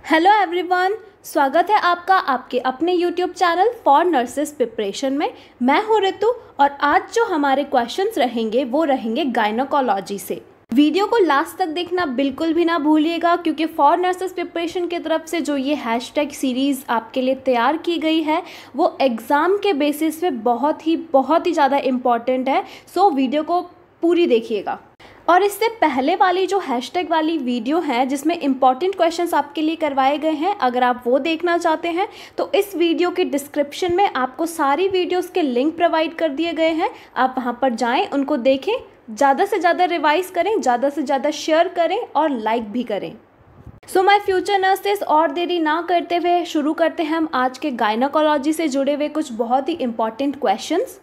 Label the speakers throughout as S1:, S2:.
S1: Hello everyone, स्वागत है आपका आपके अपने YouTube channel for nurses preparation में। मैं हूँ ऋतु और आज जो हमारे क्वेश्चंस रहेंगे वो रहेंगे गायनोकोलॉजी से। वीडियो को लास्ट तक देखना बिल्कुल भी ना भूलिएगा, क्योंकि फॉर नर्सेस प्रिपरेशन की तरफ से जो ये हैशटैग सीरीज़ आपके लिए तैयार की गई है वो एग्ज़ाम के बेसिस पे बहुत ही ज़्यादा इम्पॉर्टेंट है। सो वीडियो को पूरी देखिएगा। और इससे पहले वाली जो हैशटैग वाली वीडियो है जिसमें इंपॉर्टेंट क्वेश्चंस आपके लिए करवाए गए हैं, अगर आप वो देखना चाहते हैं तो इस वीडियो के डिस्क्रिप्शन में आपको सारी वीडियोस के लिंक प्रोवाइड कर दिए गए हैं। आप वहां पर जाएं, उनको देखें, ज़्यादा से ज़्यादा रिवाइज करें, ज़्यादा से ज़्यादा शेयर करें और लाइक भी करें। सो माय फ्यूचर नर्सेस, और देरी ना करते हुए शुरू करते हैं हम आज के गायनोकोलॉजी से जुड़े हुए कुछ बहुत ही इंपॉर्टेंट क्वेश्चंस।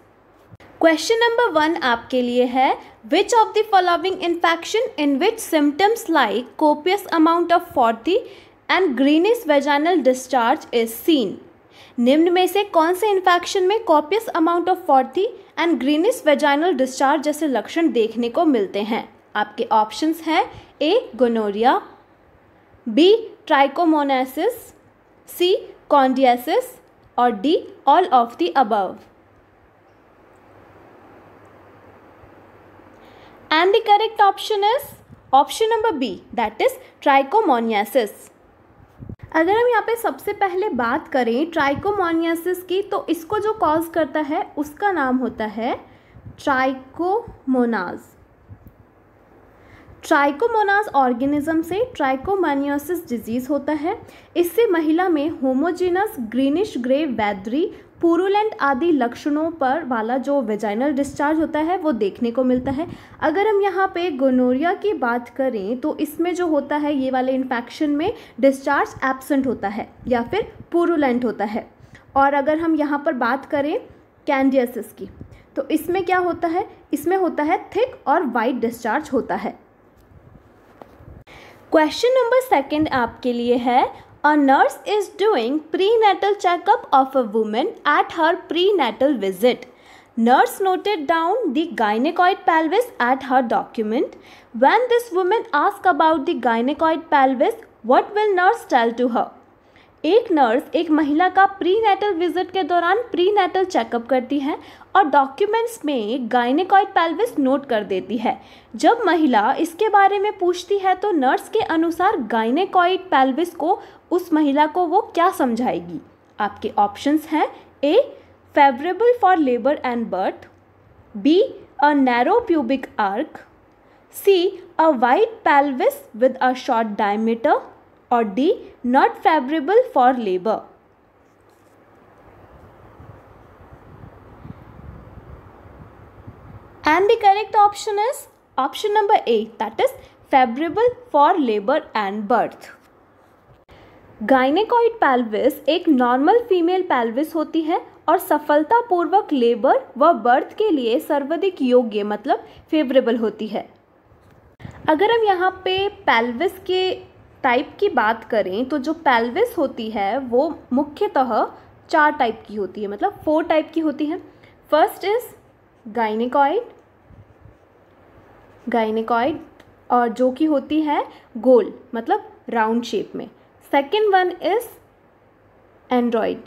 S1: क्वेश्चन नंबर 1 आपके लिए है, which of the following infection in which symptoms like copious amount of frothy and greenish vaginal discharge is seen. निम्न में से कौन से इन्फेक्शन में copious amount of frothy and greenish vaginal discharge जैसे लक्षण देखने को मिलते हैं? आपके ऑप्शंस हैं ए गोनोरिया, बी ट्राइकोमोनासिस, सी कॉन्डियासिस और D all of the above. And the correct option is option number B, that is trichomoniasis। अगर हम यहाँ पे सबसे पहले बात करें ट्राइकोमोनियासिस की, तो इसको जो कॉज करता है उसका नाम होता है ट्राइकोमोनाज। ट्राइकोमोनाज ऑर्गेनिज्म से ट्राइकोमोनियासिस डिजीज होता है। इससे महिला में होमोजेनस ग्रीनिश ग्रे वैदरी पुरुलेंट आदि लक्षणों पर वाला जो वेजाइनल डिस्चार्ज होता है वो देखने को मिलता है। अगर हम यहाँ पे गोनोरिया की बात करें तो इसमें जो होता है ये वाले इन्फेक्शन में डिस्चार्ज एब्सेंट होता है या फिर पुरुलेंट होता है। और अगर हम यहाँ पर बात करें कैंडियासिस की, तो इसमें क्या होता है, इसमें होता है थिक और वाइट डिस्चार्ज होता है। क्वेश्चन नंबर 2 आपके लिए है, A nurse is doing prenatal checkup of a woman at her prenatal visit. Nurse noted down the gynecoid pelvis at her document. When this woman asks about the gynecoid pelvis, what will nurse tell to her? एक nurse एक महिला का prenatal visit के दौरान prenatal checkup करती है और documents में गायनेकॉइड पेल्विस नोट कर देती है। जब महिला इसके बारे में पूछती है तो नर्स के अनुसार गायनेकॉइड पेल्विस को उस महिला को वो क्या समझाएगी? आपके ऑप्शंस हैं A favourable for labour and birth, B a narrow pubic arch, C a wide pelvis with a short diameter और D not favourable for labour. And the correct option is option number A, that is favorable for labor and birth। Gynaecoid pelvis एक normal female pelvis होती है और सफलतापूर्वक labour व birth के लिए सर्वाधिक योग्य मतलब फेवरेबल होती है। अगर हम यहाँ पे पेल्विस के टाइप की बात करें तो जो पेल्विस होती है वो मुख्यतः 4 टाइप की होती है, मतलब 4 टाइप की होती है। फर्स्ट इज गायनेकॉइड और जो कि होती है गोल मतलब राउंड शेप में। सेकेंड वन इज एंड्रॉइड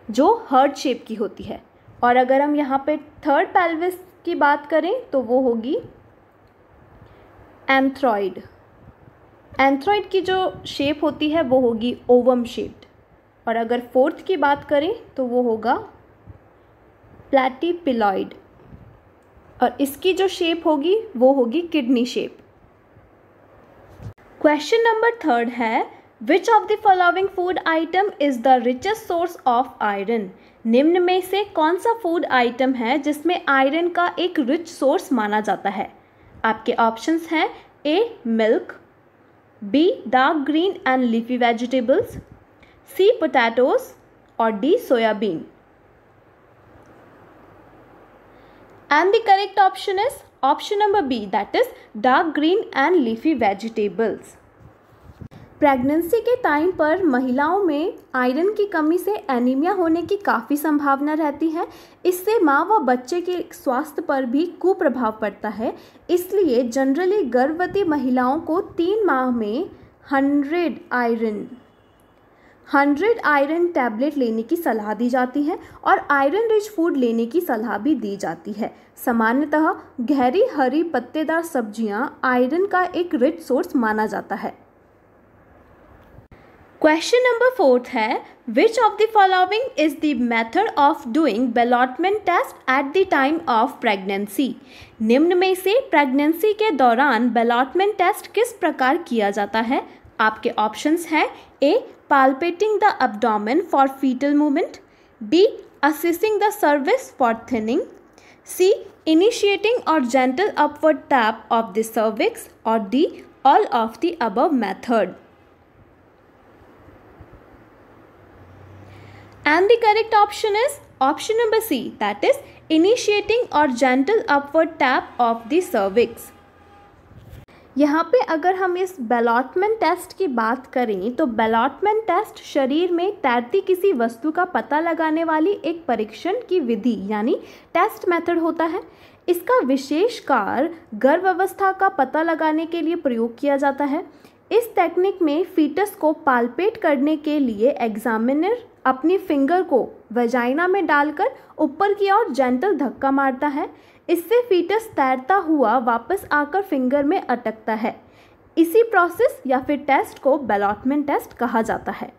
S1: जो हार्ट शेप की होती है। और अगर हम यहाँ पे थर्ड पेल्विस की बात करें तो वो होगी एंथ्रॉइड। एंथ्रॉइड की जो शेप होती है वो होगी ओवम शेप्ड। और अगर फोर्थ की बात करें तो वो होगा प्लैटीपिलॉइड और इसकी जो शेप होगी वो होगी किडनी शेप। क्वेश्चन नंबर 3 है, which of the following food item is the richest source of iron. निम्न में से कौन सा फूड आइटम है जिसमें आयरन का एक रिच सोर्स माना जाता है? आपके ऑप्शंस हैं A milk, B dark green and leafy vegetables, C potatoes और D soybean. And the correct option is option number B, that is dark green and leafy vegetables। Pregnancy के time पर महिलाओं में आयरन की कमी से anaemia होने की काफ़ी संभावना रहती है। इससे माँ व बच्चे के स्वास्थ्य पर भी कुप्रभाव पड़ता है। इसलिए जनरली गर्भवती महिलाओं को 3 माह में 100 आयरन टैबलेट लेने की सलाह दी जाती है और आयरन रिच फूड लेने की सलाह भी दी जाती है। सामान्यतः गहरी हरी पत्तेदार सब्जियां आयरन का एक रिच सोर्स माना जाता है। क्वेश्चन नंबर 4 है, which of the following is the method of doing ballottement test at the time of pregnancy. निम्न में से प्रेगनेंसी के दौरान बेलॉटमेंट टेस्ट किस प्रकार किया जाता है? आपके ऑप्शंस हैं ए palpating the abdomen for fetal movement, B assessing the cervix for thinning, C initiating or gentle upward tap of the cervix, or D all of the above method. And the correct option is option number C, that is initiating or gentle upward tap of the cervix. यहाँ पे अगर हम इस बेलॉटमेंट test की बात करें तो बेलॉटमेंट test शरीर में तैरती किसी वस्तु का पता लगाने वाली एक परीक्षण की विधि यानी टेस्ट मेथड होता है। इसका विशेष कार्य गर्भावस्था का पता लगाने के लिए प्रयोग किया जाता है। इस टेक्निक में फीटस को पाल्पेट करने के लिए एग्जामिनर अपनी फिंगर को वजाइना में डालकर ऊपर की ओर जेंटल धक्का मारता है। इससे फीटस तैरता हुआ वापस आकर फिंगर में अटकता है। इसी प्रोसेस या फिर टेस्ट को बेलॉटमेंट टेस्ट कहा जाता है।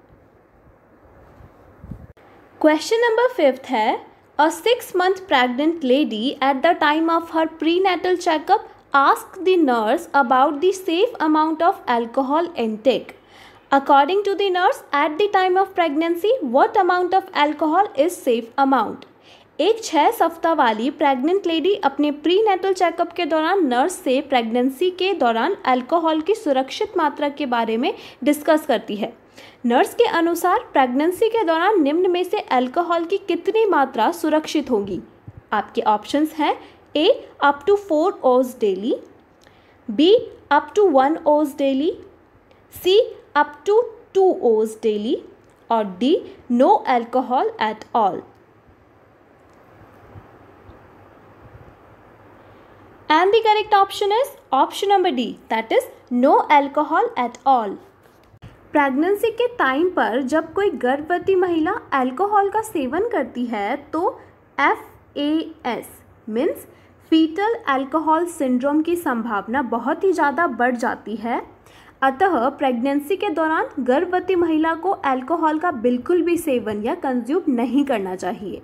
S1: क्वेश्चन नंबर 5 है, अ 6-month pregnant lady at the time of her prenatal checkup asked the nurse about the safe amount of alcohol intake. According to the nurse, at the time of pregnancy, what amount of alcohol is safe amount? एक 6 सप्ताह वाली pregnant lady अपने prenatal checkup के दौरान nurse से pregnancy के दौरान alcohol की सुरक्षित मात्रा के बारे में डिस्कस करती है। नर्स के अनुसार प्रेगनेंसी के दौरान निम्न में से अल्कोहल की कितनी मात्रा सुरक्षित होगी? आपके ऑप्शंस हैं A up to 4 oz daily, B up to 1 oz daily, C up to 2 oz daily, और D no alcohol at all. And the correct option is option number D, that is no alcohol at all. Pregnancy के time पर जब कोई गर्भवती महिला alcohol का seven करती है तो FAS means fetal alcohol syndrome की संभावना बहुत ही ज़्यादा बढ़ जाती है। अतः प्रेगनेंसी के दौरान गर्भवती महिला को अल्कोहल का बिल्कुल भी सेवन या कंज्यूम नहीं करना चाहिए।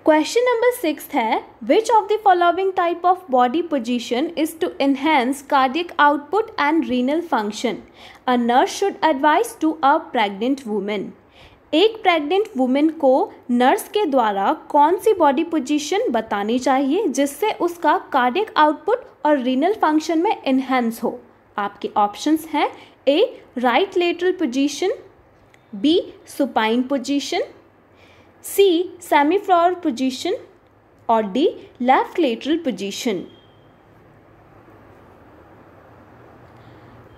S1: क्वेश्चन नंबर 6 है, which of the following type of body position is to enhance cardiac output and renal function a nurse should advise to a pregnant women. एक प्रेग्नेंट वुमेन को नर्स के द्वारा कौन सी बॉडी पोजीशन बतानी चाहिए जिससे उसका कार्डियक आउटपुट और रीनल फंक्शन में एनहेंस हो? आपके ऑप्शंस हैं A right lateral position, B supine position, C semi-floor position, और D left lateral position.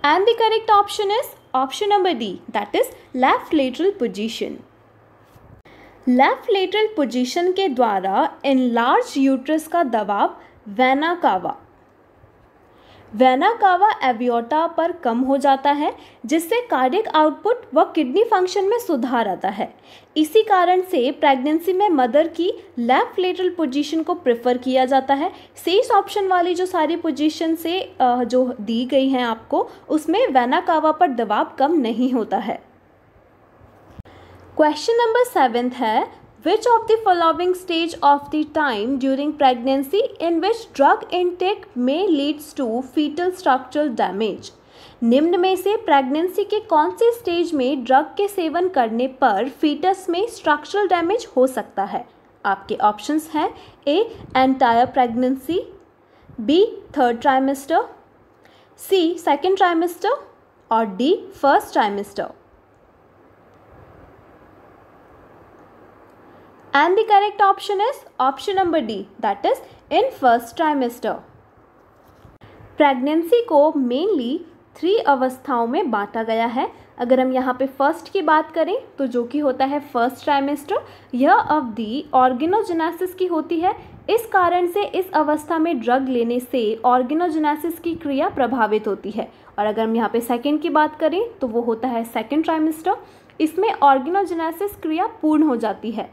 S1: And the correct option is option number D, that is left lateral position. Left lateral position के द्वारा enlarged uterus का दबाव vena cava एवियोटा पर कम हो जाता है जिससे कार्डियक आउटपुट व किडनी फंक्शन में सुधार आता है। इसी कारण से प्रेगनेंसी में मदर की लेफ्ट लेटरल पोजीशन को प्रेफर किया जाता है। शेष ऑप्शन वाली जो सारी पोजीशन से जो दी गई हैं आपको, उसमें वेना कावा पर दबाव कम नहीं होता है। क्वेश्चन नंबर 7 है, which of the following stage of the time during pregnancy in which drug intake may leads to fetal structural damage? निम्न में से प्रेगनेंसी के कौन से स्टेज में ड्रग के सेवन करने पर फीटस में स्ट्रक्चरल डैमेज हो सकता है? आपके ऑप्शंस हैं A entire pregnancy, B 3rd trimester, C 2nd trimester, और D 1st trimester. And the correct option is option number D, that is in 1st trimester. Pregnancy को मेनली 3 अवस्थाओं में बांटा गया है। अगर हम यहाँ पे फर्स्ट की बात करें तो जो कि होता है 1st ट्राइमेस्टर, यह अवधि ऑर्गेनोजेनेसिस की होती है। इस कारण से इस अवस्था में ड्रग लेने से ऑर्गेनोजेनेसिस की क्रिया प्रभावित होती है और अगर हम यहाँ पे सेकेंड की बात करें तो वो होता है सेकेंड ट्राइमेस्टर। इसमें ऑर्गेनोजेनेसिस क्रिया पूर्ण हो जाती है।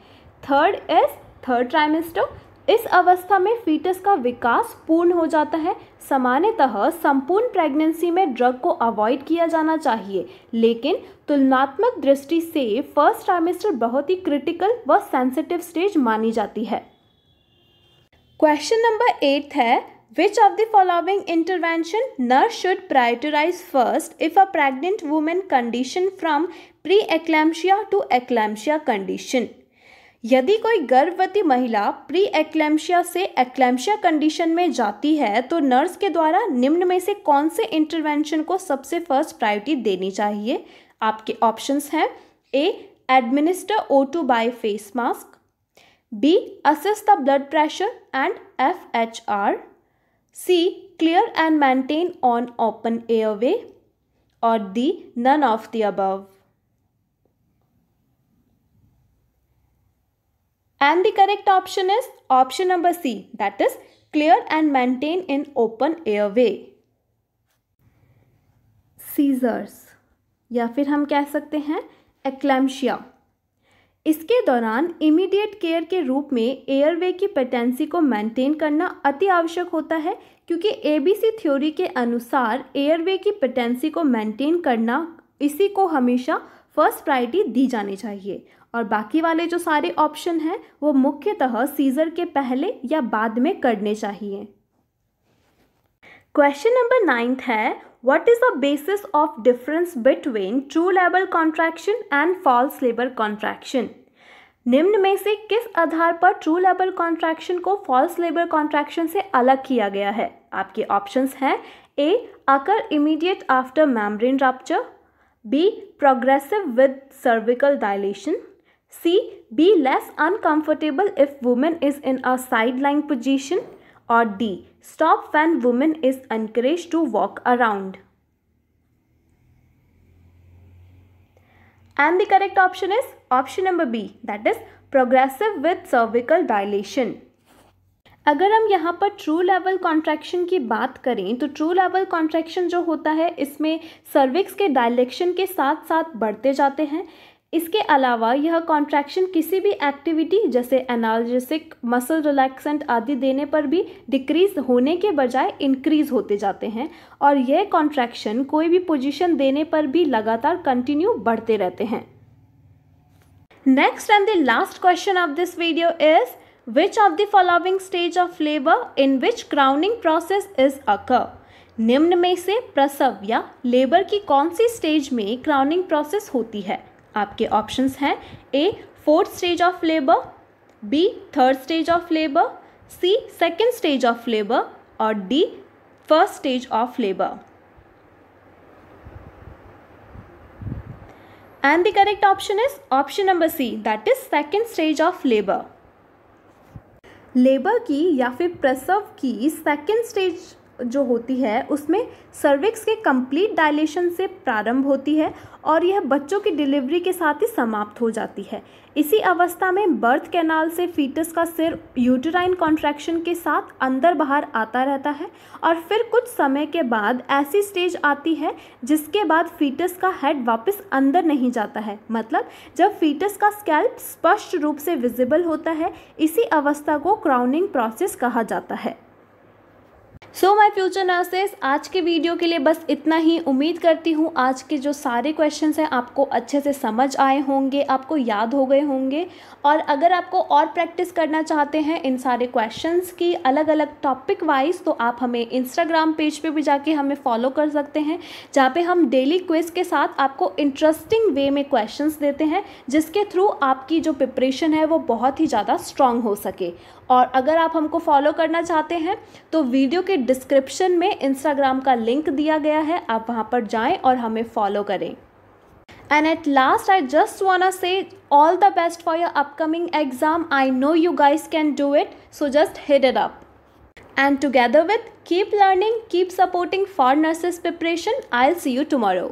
S1: Third is third trimester. इस अवस्था में फीटस का विकास पूर्ण हो जाता है। सामान्यतः संपूर्ण प्रेगनेंसी में ड्रग को अवॉइड किया जाना चाहिए, लेकिन तुलनात्मक दृष्टि से फर्स्ट ट्राइमेस्टर बहुत ही क्रिटिकल व सेंसिटिव स्टेज मानी जाती है। क्वेश्चन नंबर 8 है, which of the following intervention nurse should prioritize first if a pregnant woman condition from pre-eclampsia to eclampsia condition? यदि कोई गर्भवती महिला प्री एक्लैम्शिया से एक्लैम्शिया कंडीशन में जाती है तो नर्स के द्वारा निम्न में से कौन से इंटरवेंशन को सबसे फर्स्ट प्रायोरिटी देनी चाहिए? आपके ऑप्शंस हैं A administer O2 by face mask, B assess the blood pressure and FHR, C clear and maintain on open airway, or D none of the above. And the correct option is option number C, that is clear and maintain in open airway. Seizures या फिर हम कह सकते हैं एक्लैम्शिया, इसके दौरान immediate care के रूप में एयरवे की पेटेंसी को मेंटेन करना अति आवश्यक होता है, क्योंकि एबीसी थ्योरी के अनुसार एयरवे की पेटेंसी को मेंटेन करना इसी को हमेशा फर्स्ट प्रायोरिटी दी जानी चाहिए। और बाकी वाले जो सारे ऑप्शन हैं वो मुख्यतः सीजर के पहले या बाद में करने चाहिए। क्वेश्चन नंबर 9 है, what is the basis of difference between true labour contraction and false labour contraction? निम्न में से किस आधार पर ट्रू लेबर कॉन्ट्रैक्शन को फॉल्स लेबर कॉन्ट्रैक्शन से अलग किया गया है? आपके ऑप्शंस हैं A occur immediate after membrane rupture, B progressive with cervical dilation, C be less uncomfortable if women is in a side line position, और D stop when woman is encouraged to walk around. And the correct option is option number B, that is progressive with cervical dilation. अगर हम यहाँ पर true level contraction की बात करें तो true level contraction जो होता है इसमें सर्विक्स के डायलेक्शन के साथ साथ बढ़ते जाते हैं। इसके अलावा यह कॉन्ट्रैक्शन किसी भी एक्टिविटी जैसे एनाल्जेसिक, मसल रिलैक्सेंट आदि देने पर भी डिक्रीज होने के बजाय इंक्रीज होते जाते हैं, और यह कॉन्ट्रैक्शन कोई भी पोजीशन देने पर भी लगातार कंटिन्यू बढ़ते रहते हैं। Next and the last question of this video is, which of the following stage of labor in which crowning process is occur? निम्न में से प्रसव या लेबर की कौन सी स्टेज में क्राउनिंग प्रोसेस होती है? आपके ऑप्शंस हैं A fourth stage of labour, B third stage of labour, C second stage of labour, और D first stage of labour. And the correct option is option number C, that is second stage of labour. Labour की या फिर प्रसव की second stage जो होती है उसमें सर्विक्स के कंप्लीट डायलेशन से प्रारंभ होती है और यह बच्चों की डिलीवरी के साथ ही समाप्त हो जाती है। इसी अवस्था में बर्थ कैनाल से फीटस का सिर यूटेराइन कॉन्ट्रैक्शन के साथ अंदर बाहर आता रहता है और फिर कुछ समय के बाद ऐसी स्टेज आती है जिसके बाद फीटस का हेड वापस अंदर नहीं जाता है, मतलब जब फीटस का स्कैल्प स्पष्ट रूप से विजिबल होता है, इसी अवस्था को क्राउनिंग प्रोसेस कहा जाता है। सो माय फ्यूचर नर्सेस, आज के वीडियो के लिए बस इतना ही। उम्मीद करती हूँ आज के जो सारे क्वेश्चंस हैं आपको अच्छे से समझ आए होंगे, आपको याद हो गए होंगे। और अगर आपको और प्रैक्टिस करना चाहते हैं इन सारे क्वेश्चंस की अलग अलग टॉपिक वाइज, तो आप हमें इंस्टाग्राम पेज पे भी जाके हमें फॉलो कर सकते हैं, जहाँ पे हम डेली क्विज के साथ आपको इंटरेस्टिंग वे में क्वेश्चंस देते हैं, जिसके थ्रू आपकी जो प्रिपरेशन है वो बहुत ही ज़्यादा स्ट्रांग हो सके। और अगर आप हमको फॉलो करना चाहते हैं तो वीडियो के डिस्क्रिप्शन में इंस्टाग्राम का लिंक दिया गया है, आप वहाँ पर जाएं और हमें फॉलो करें। And at last, I just wanna say all the best for your upcoming exam. I know you guys can do it, so just hit it up. And together with keep learning, keep supporting for nurses preparation. I'll see you tomorrow.